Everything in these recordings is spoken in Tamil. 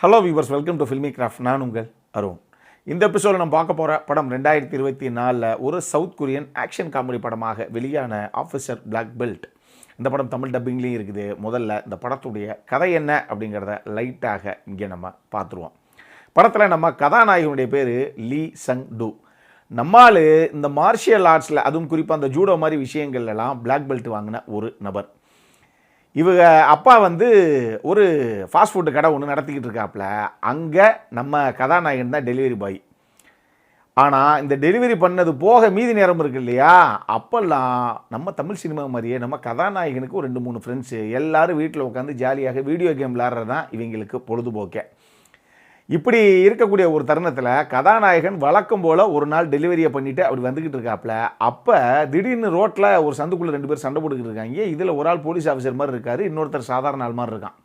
Hello viewers, welcome to filmi craft. நான் உங்கள் அருண். இந்த எபிசோடில் நம்ம பார்க்க போகிற படம் 2024 ஒரு சவுத் கொரியன் ஆக்ஷன் காமெடி படமாக வெளியான ஆஃபீஸர் பிளாக் பெல்ட். இந்த படம் தமிழ் டப்பிங்லேயும் இருக்குது. முதல்ல இந்த படத்துடைய கதை என்ன அப்படிங்கிறத லைட்டாக இங்கே நம்ம பார்த்துருவோம். படத்தில் நம்ம கதாநாயகனுடைய பேர் லீ சங் டூ. நம்மால் இந்த மார்ஷியல் ஆர்ட்ஸில், அதுவும் குறிப்பாக அந்த ஜூடோ மாதிரி விஷயங்கள்லாம் பிளாக் பெல்ட் வாங்கின ஒரு நபர். இவங்க அப்பா ஒரு ஃபாஸ்ட் ஃபுட்டு கடை ஒன்று நடத்திக்கிட்டு இருக்காப்புல. அங்கே நம்ம கதாநாயகன் தான் டெலிவரி பாய். ஆனால் இந்த டெலிவரி பண்ணது போக மீதி நேரம் இருக்கு இல்லையா, அப்போல்லாம் நம்ம தமிழ் சினிமா மாதிரியே நம்ம கதாநாயகனுக்கு ஒரு 2-3 ஃப்ரெண்ட்ஸு எல்லாரும் வீட்டில் உட்காந்து ஜாலியாக வீடியோ கேம் விளாட்றது தான் இவங்களுக்கு பொழுதுபோக்கே. இப்படி இருக்கக்கூடிய ஒரு தருணத்தில் கதாநாயகன் வழக்கம் போல் ஒரு நாள் டெலிவரியை பண்ணிவிட்டு அப்படி வந்துக்கிட்டு இருக்காப்புல. அப்போ திடீர்னு ரோட்டில் ஒரு சந்துக்குள்ளே 2 பேர் சண்டை போட்டுக்கிட்டு இருக்காங்க. இதில் ஒரு ஆள் போலீஸ் ஆஃபீஸர் மாதிரி இருக்கார், இன்னொருத்தர் சாதாரண ஆள் மாதிரி இருக்கான்.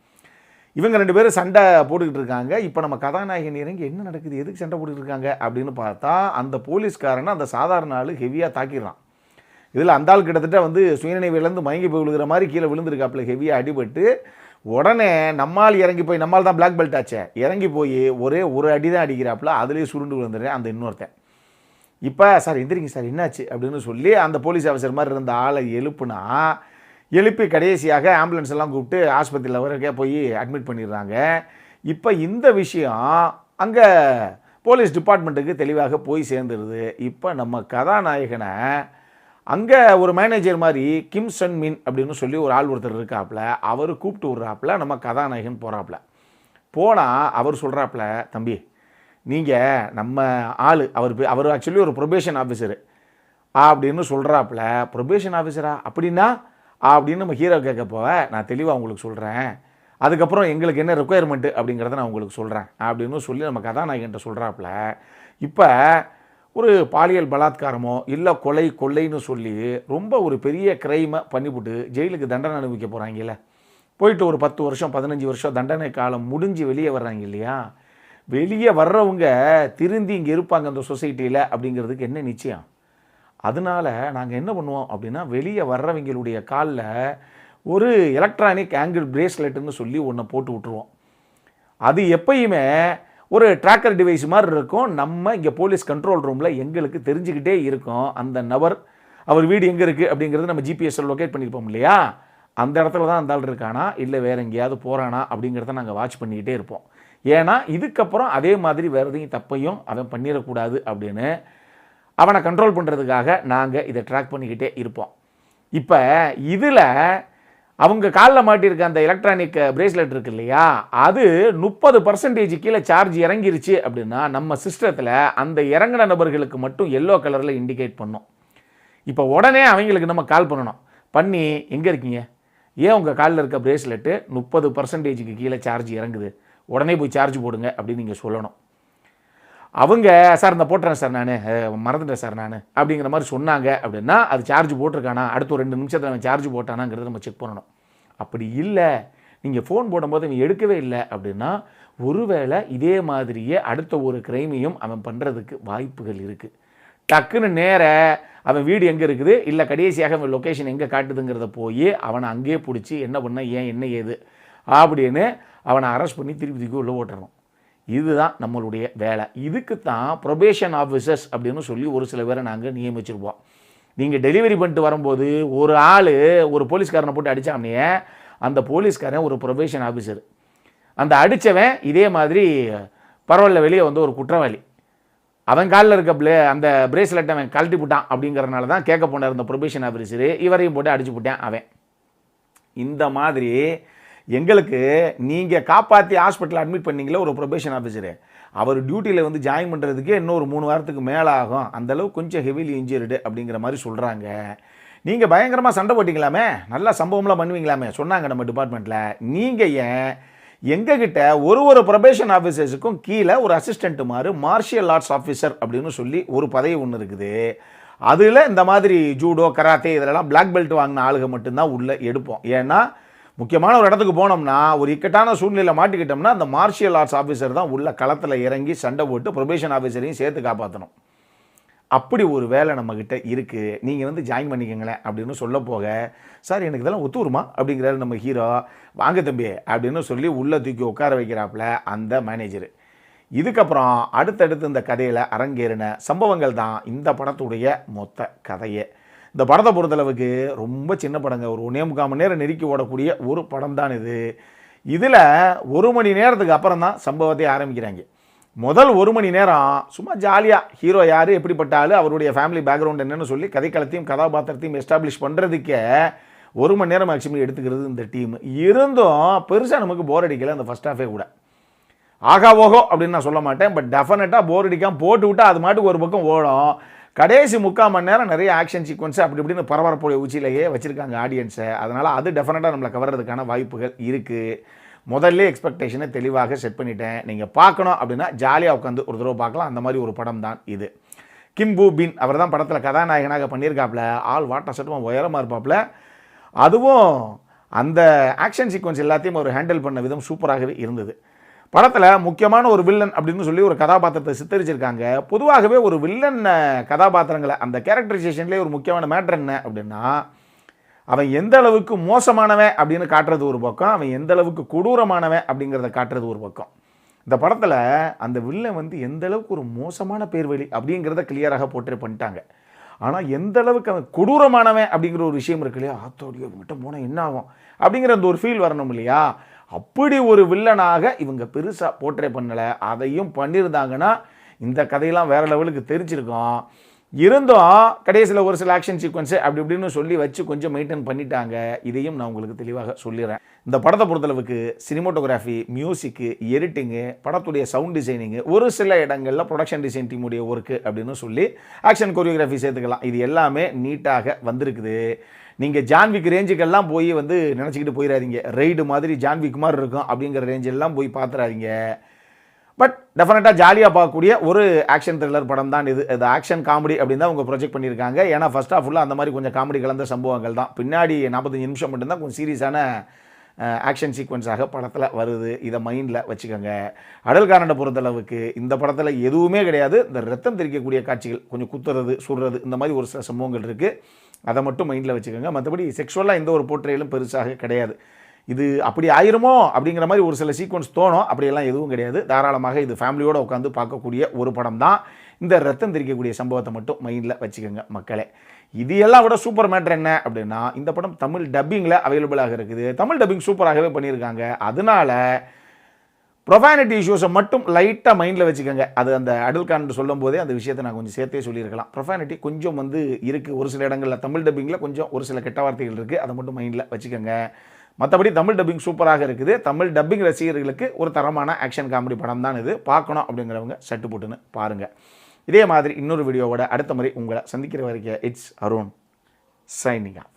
இவங்க 2 பேரும் சண்டை போட்டுக்கிட்டு இருக்காங்க. இப்போ நம்ம கதாநாயகன் இறங்கி என்ன நடக்குது, எதுக்கு சண்டை போட்டுக்கிட்டு இருக்காங்க அப்படின்னு பார்த்தா, அந்த போலீஸ்காரனை அந்த சாதாரண ஆள் ஹெவியாக தாக்கிடுறான். இதில் அந்த ஆள் கிட்டத்தட்ட சுயநினைவிலேருந்து மயங்கி போய் விழுகிற மாதிரி கீழே விழுந்திருக்காப்புல, ஹெவியாக அடிபட்டு. உடனே நம்மால் இறங்கி போய், நம்மால் தான் பிளாக் பெல்ட் ஆச்சே, இறங்கி போய் ஒரே ஒரு அடி தான் அடிக்கிறாப்புல, அதுலேயே சுருண்டு விழுந்துடுறேன் அந்த இன்னொருத்தன். இப்போ சார் எந்திரிங்க சார், என்னாச்சு அப்படின்னு சொல்லி அந்த போலீஸ் ஆஃபீஸர் மாதிரி இருந்த ஆளை எழுப்பி கடைசியாக ஆம்புலன்ஸ் எல்லாம் கூப்பிட்டு ஆஸ்பத்திரியில் வரைக்கும் போய் அட்மிட் பண்ணிடுறாங்க. இப்போ இந்த விஷயம் அங்கே போலீஸ் டிபார்ட்மெண்ட்டுக்கு தெளிவாக போய் சேர்ந்துருது. இப்போ நம்ம கதாநாயகனை அங்கே ஒரு மேனேஜர் மாதிரி கிம் சன் மின் அப்படின்னு சொல்லி ஒரு ஆள் ஒருத்தர் இருக்காப்புல, அவர் கூப்பிட்டு விட்றாப்புல. நம்ம கதாநாயகன் போகிறாப்புல. போனால் அவர் சொல்கிறாப்புல, தம்பி நீங்கள் நம்ம ஆள், அவர் ஆக்சுவலி ஒரு ப்ரொபேஷன் ஆஃபீஸரு அப்படின்னு சொல்கிறாப்புல. ப்ரொபேஷன் ஆஃபீஸரா அப்படின்னா அப்படின்னு நம்ம ஹீரோ கேட்க போவ, நான் தெளிவாக உங்களுக்கு சொல்கிறேன், அதுக்கப்புறம் எங்களுக்கு என்ன ரெக்குயர்மெண்ட்டு அப்படிங்கிறத நான் உங்களுக்கு சொல்கிறேன் அப்படின்னு சொல்லி நம்ம கதாநாயகன்ட்ட சொல்கிறாப்புல. இப்போ ஒரு பாலியல் பலாத்காரமோ இல்லை கொள்ளைன்னு சொல்லி ரொம்ப ஒரு பெரிய கிரைமை பண்ணிவிட்டு ஜெயிலுக்கு தண்டனை அனுபவிக்க போகிறாங்கல்ல, போயிட்டு ஒரு 10 வருஷம் 15 வருஷம் தண்டனை காலம் முடிஞ்சு வெளியே வர்றாங்க இல்லையா, வெளியே வர்றவங்க திருந்தி இங்கே இருப்பாங்க அந்த சொசைட்டியில் அப்படிங்கிறதுக்கு என்ன நிச்சயம்? அதனால் நாங்கள் என்ன பண்ணுவோம் அப்படின்னா, வெளியே வர்றவங்களுடைய காலில் ஒரு எலக்ட்ரானிக் ஆங்கிள் பிரேஸ்லெட்டுன்னு சொல்லி ஒன்றை போட்டு விட்ருவோம். அது எப்பயுமே ஒரு ட்ராக்கர் டிவைஸ் மாதிரி இருக்கும். நம்ம இங்கே போலீஸ் கண்ட்ரோல் ரூமில் எங்களுக்கு தெரிஞ்சுக்கிட்டே இருக்கும் அந்த நபர், அவர் வீடு எங்கே இருக்குது அப்படிங்கிறது நம்ம ஜிபிஎஸ்ஸில் லொக்கேட் பண்ணியிருப்போம் இல்லையா, அந்த இடத்துல தான் அந்த ஆள் இருக்கானா இல்லை வேறு எங்கேயாவது போகிறானா அப்படிங்கிறத நாங்கள் வாட்ச் பண்ணிக்கிட்டே இருப்போம். ஏன்னா இதுக்கப்புறம் அதே மாதிரி வேறு எதையும் தப்பையும் அவன் பண்ணிடக்கூடாது அப்படின்னு அவனை கண்ட்ரோல் பண்ணுறதுக்காக நாங்கள் இதை ட்ராக் பண்ணிக்கிட்டே இருப்போம். இப்போ இதில் அவங்க காலில் மாட்டியிருக்க அந்த எலக்ட்ரானிக் பிரேஸ்லெட் இருக்கு இல்லையா, அது 30% கீழே சார்ஜ் இறங்கிருச்சு அப்படின்னா நம்ம சிஸ்டத்தில் அந்த இறங்கின நபர்களுக்கு மட்டும் எல்லோ கலரில் இண்டிகேட் பண்ணும். இப்போ உடனே அவங்களுக்கு நம்ம கால் பண்ணி எங்கே இருக்கீங்க, ஏன் உங்கள் காலில் இருக்க பிரேஸ்லெட்டு 30% கீழே சார்ஜ் இறங்குது, உடனே போய் சார்ஜ் போடுங்க அப்படின்னு நீங்கள் சொல்லணும். அவங்க சார் இந்த போட்டுறேன் சார், நான் மறந்துட்டேன் சார் நான் அப்படிங்கிற மாதிரி சொன்னாங்க அப்படின்னா, அது சார்ஜ் போட்டிருக்கானா, அடுத்த ஒரு 2 நிமிஷத்தில் அவன் சார்ஜ் போட்டானாங்கிறத நம்ம செக் பண்ணணும். அப்படி இல்லை, நீங்கள் ஃபோன் போடும்போது அவன் எடுக்கவே இல்லை அப்படின்னா, ஒருவேளை இதே மாதிரியே அடுத்த ஒரு கிரைமையும் அவன் பண்ணுறதுக்கு வாய்ப்புகள் இருக்குது. டக்குன்னு நேர அவன் வீடு எங்கே இருக்குது இல்லை கடைசியாக அவன் லொக்கேஷன் எங்கே காட்டுதுங்கிறத போய் அவனை அங்கேயே பிடிச்சி என்ன பண்ண, ஏன் என்ன ஏது அப்படின்னு அவனை அரெஸ்ட் பண்ணி திருப்பி உள்ளே ஓட்டுறணும். இதுதான் நம்மளுடைய வேலை. இதுக்கு தான் ப்ரொபேஷன் ஆஃபீஸர்ஸ் அப்படின்னு சொல்லி ஒரு சில பேரை நாங்கள் நியமிச்சிருப்போம். நீங்கள் டெலிவரி பண்ணிட்டு வரும்போது ஒரு ஆள் ஒரு போலீஸ்காரனை போட்டு அடித்தானே, அந்த போலீஸ்காரன் ஒரு ப்ரொபேஷன் ஆஃபீஸர். அந்த அடித்தவன் இதே மாதிரி பரவாயில்ல வெளியே ஒரு குற்றவாளி, அவன் காலில் இருக்க அந்த பிரேஸ்லெட்டை அவன் கழட்டி போட்டான் அப்படிங்கிறனால தான் கேட்க போனார் இந்த ப்ரொபேஷன் ஆஃபீஸரு, இவரையும் போட்டு அடிச்சு போட்டான் அவன். இந்த மாதிரி எங்களுக்கு நீங்கள் காப்பாற்றி ஹாஸ்பிட்டலில் அட்மிட் பண்ணிங்களே ஒரு ப்ரொபேஷன் ஆஃபீஸரு, அவர் டியூட்டியில் ஜாயின் பண்ணுறதுக்கே இன்னொரு 3 வாரத்துக்கு மேலே ஆகும், அந்தளவு கொஞ்சம் ஹெவிலி இன்ஜூர்டு அப்படிங்கிற மாதிரி சொல்கிறாங்க. நீங்கள் பயங்கரமாக சண்டை போட்டிங்களாமே, நல்லா சம்பவம்லாம் பண்ணுவீங்களாமே சொன்னாங்க நம்ம டிபார்ட்மெண்ட்டில். நீங்கள் ஏன் எங்ககிட்ட ஒரு ப்ரொபேஷன் ஆஃபீஸர்ஸுக்கும் கீழே ஒரு அசிஸ்டண்ட்டு மாதிரி மார்ஷியல் ஆர்ட்ஸ் ஆஃபீஸர் அப்படின்னு சொல்லி ஒரு பதவி ஒன்று இருக்குது. அதில் இந்த மாதிரி ஜூடோ கராத்தே இதெல்லாம் பிளாக் பெல்ட் வாங்கின ஆளுக மட்டும்தான் உள்ளே எடுப்போம். ஏன்னா முக்கியமான ஒரு இடத்துக்கு போனோம்னா, ஒரு இக்கட்டான சூழ்நிலை மாட்டிக்கிட்டோம்னா அந்த மார்ஷியல் ஆர்ட்ஸ் ஆஃபீஸர் தான் உள்ள களத்தில் இறங்கி சண்டை போட்டு ப்ரொபேஷன் ஆஃபீஸரையும் சேர்த்து காப்பாற்றணும். அப்படி ஒரு வேலை நம்மக்கிட்ட இருக்குது, நீங்கள் வந்து ஜாயின் பண்ணிக்கங்களேன் அப்படின்னு சொல்ல போக, சார் எனக்கு இதெல்லாம் ஒத்து வருமா அப்படிங்கிறாரு நம்ம ஹீரோ. வாங்க தம்பி அப்படின்னு சொல்லி உள்ளே தூக்கி உட்கார வைக்கிறாப்புல அந்த மேனேஜரு. இதுக்கப்புறம் அடுத்தடுத்து இந்த கதையில் அரங்கேறின சம்பவங்கள் தான் இந்த படத்துடைய மொத்த கதையே. இந்த படத்தை பொறுத்தளவுக்கு ரொம்ப சின்ன படங்க, ஒரு 1.25 மணி நேரம் நெருக்கி ஓடக்கூடிய ஒரு படம் தான் இது. இதில் 1 மணி நேரத்துக்கு அப்புறம் தான் சம்பவத்தை ஆரம்பிக்கிறாங்க. முதல் 1 மணி நேரம் சும்மா ஜாலியாக ஹீரோ யார், எப்படிப்பட்ட ஆள், அவருடைய ஃபேமிலி பேக்ரவுண்ட் என்னன்னு சொல்லி கதைக்களத்தையும் கதாபாத்திரத்தையும் எஸ்டாப்ளிஷ் பண்ணுறதுக்கே 1 மணி நேரம் மேக்ஸிமம் எடுத்துக்கிறது இந்த டீம். இருந்தும் பெருசாக நமக்கு போர் அடிக்கலை அந்த ஃபர்ஸ்ட் ஹாஃபே கூட. ஆகா ஓகோ அப்படின்னு நான் சொல்ல மாட்டேன், பட் டெஃபினட்டாக போர் அடிக்காமல் போட்டு விட்டால் அது மாட்டுக்கு ஒரு பக்கம் ஓடும். கடைசி 3/4 மணி நேரம் நிறைய ஆக்ஷன் சீக்வன்ஸு அப்படி இப்படின்னு பரபரப்புடைய உச்சியிலேயே வச்சுருக்காங்க ஆடியன்ஸை. அதனால் அது டெஃபினட்டாக நம்மளை கவர்றதுக்கான வாய்ப்புகள் இருக்குது. முதல்ல எக்ஸ்பெக்டேஷனை தெளிவாக செட் பண்ணிட்டேன். நீங்கள் பார்க்கணும் அப்படின்னா ஜாலியாக உட்காந்து ஒரு தடவை பார்க்கலாம். அந்த மாதிரி ஒரு படம் தான் இது. கிம் பூ பின் அவர் தான் படத்தில் கதாநாயகனாக பண்ணியிருக்காப்புல. ஆள் வாட்ட சட்டமாக உயரமாக இருப்பாப்புல. அதுவும் அந்த ஆக்ஷன் சீக்வன்ஸ் எல்லாத்தையும் அவர் ஹேண்டில் பண்ண விதம் சூப்பராகவே இருந்தது. படத்தில் முக்கியமான ஒரு வில்லன் அப்படின்னு சொல்லி ஒரு கதாபாத்திரத்தை சித்தரிச்சிருக்காங்க. பொதுவாகவே ஒரு வில்லன் கதாபாத்திரங்களை அந்த கேரக்டரைசேஷன்லேயே ஒரு முக்கியமான மேட்ரு என்ன அப்படின்னா, அவன் எந்த அளவுக்கு மோசமானவன் அப்படின்னு காட்டுறது ஒரு பக்கம், அவன் எந்த அளவுக்கு கொடூரமானவன் அப்படிங்கிறத காட்டுறது ஒரு பக்கம். இந்த படத்தில் அந்த வில்லன் வந்து எந்த அளவுக்கு ஒரு மோசமான பேர்வழி அப்படிங்கிறத கிளியராக போர்ட்ரே பண்ணிட்டாங்க. ஆனால் எந்த அளவுக்கு அவன் கொடூரமானவன் அப்படிங்கிற ஒரு விஷயம் இருக்கு இல்லையா, ஆத்தோடியோ மட்டும் போனால் என்ன ஆகும் அப்படிங்கிற அந்த ஒரு ஃபீல் வரணும் இல்லையா. அப்படி ஒரு வில்லனாக இவங்க பெருசாக போர்ட்ரே பண்ணலை. அதையும் பண்ணியிருந்தாங்கன்னா இந்த கதையெல்லாம் வேறு லெவலுக்கு தெரிஞ்சிருக்கும். இருந்தும் கடைசியில் ஒரு சில ஆக்ஷன் சீக்வன்ஸு அப்படி இப்படின்னு சொல்லி வச்சு கொஞ்சம் மெயின்டைன் பண்ணிட்டாங்க. இதையும் நான் உங்களுக்கு தெளிவாக சொல்லிடுறேன். இந்த படத்தை பொறுத்தளவுக்கு சினிமோட்டோகிராஃபி, மியூசிக்கு, எடிட்டிங்கு, படத்துடைய சவுண்ட் டிசைனிங்கு, ஒரு சில இடங்களில் ப்ரொடக்ஷன் டிசைன் டீமுடைய ஒர்க்கு அப்படின்னு சொல்லி ஆக்ஷன் கொரியோகிராஃபி சேர்த்துக்கலாம். இது எல்லாமே நீட்டாக வந்திருக்குது. நீங்கள் ஜான்விக் ரேஞ்சுக்கெல்லாம் போய் வந்து நினச்சிக்கிட்டு போயிடாதீங்க. ரெய்டு மாதிரி ஜான்விக் மாதிரி இருக்கும் அப்படிங்கிற ரேஞ்செல்லாம் போய் பார்த்துறாதீங்க. பட் டெஃபினட்டாக ஜாலியாக பார்க்கக்கூடிய ஒரு ஆக்ஷன் த்ரில்லர் படம் தான் இது. இது ஆக்ஷன் காமெடி அப்படின்னு தான் அவங்க ப்ரொஜெக்ட் பண்ணியிருக்காங்க. ஏன்னா ஃபர்ஸ்ட் ஆஃப் ஃபுல்லாக அந்த மாதிரி கொஞ்சம் காமெடி கலந்த சம்பவங்கள் தான். பின்னாடி 45 நிமிஷம் மட்டும்தான் கொஞ்சம் சீரியஸான ஆக்ஷன் சீக்வன்ஸாக படத்தில் வருது. இதை மைண்டில் வச்சுக்கோங்க. அடல்காரனை பொறுத்தளவுக்கு இந்த படத்தில் எதுவுமே கிடையாது. இந்த ரத்தம் தெரிக்கக்கூடிய காட்சிகள், கொஞ்சம் குத்துறது, சுடுறது, இந்த மாதிரி ஒரு சில சம்பவங்கள் இருக்குது. அதை மட்டும் மைண்டில் வச்சுக்கோங்க. மற்றபடி செக்ஷுவலாக எந்த ஒரு போர்ட்ரேலும் பெருசாக கிடையாது. இது அப்படி ஆயிருமோ அப்படிங்கிற மாதிரி ஒரு சில சீக்வன்ஸ் தோணும். அப்படியெல்லாம் எதுவும் கிடையாது. தாராளமாக இது ஃபேமிலியோடு உட்காந்து பார்க்கக்கூடிய ஒரு படம் தான். இந்த ரத்தம் தெரிக்கக்கூடிய சம்பவத்தை மட்டும் மைண்டில் வச்சுக்கோங்க மக்களே. இது எல்லாம் விட சூப்பர் மேட்டர் என்ன அப்படின்னா, இந்த படம் தமிழ் டப்பிங்கில் அவைலபிளாக இருக்குது. தமிழ் டப்பிங் சூப்பராகவே பண்ணியிருக்காங்க. அதனால ப்ரொஃபானிட்டி இஷ்யூஸை மட்டும் லைட்டாக மைண்டில் வச்சுக்கோங்க. அது அந்த அடல்கான் சொல்லும் போதே அந்த விஷயத்தை நான் கொஞ்சம் சேர்த்தே சொல்லியிருக்கலாம். ப்ரொஃபானிட்டி கொஞ்சம் வந்து இருக்குது ஒரு சில இடங்களில். தமிழ் டப்பிங்கில் கொஞ்சம் ஒரு சில கெட்ட வார்த்தைகள் இருக்குது. அதை மட்டும் மைண்டில் வச்சுக்கோங்க. மற்றபடி தமிழ் டப்பிங் சூப்பராக இருக்குது. தமிழ் டப்பிங் ரசிகர்களுக்கு ஒரு தரமான ஆக்ஷன் காமெடி படம் தான் இது. பார்க்கணும் அப்படிங்கிறவங்க சட்டு போட்டுன்னு பாருங்கள். இதே மாதிரி இன்னொரு வீடியோவோட அடுத்த முறை உங்களை சந்திக்கிற வரைக்கும் இட்ஸ் அருண் சைனிங் ஆஃப்.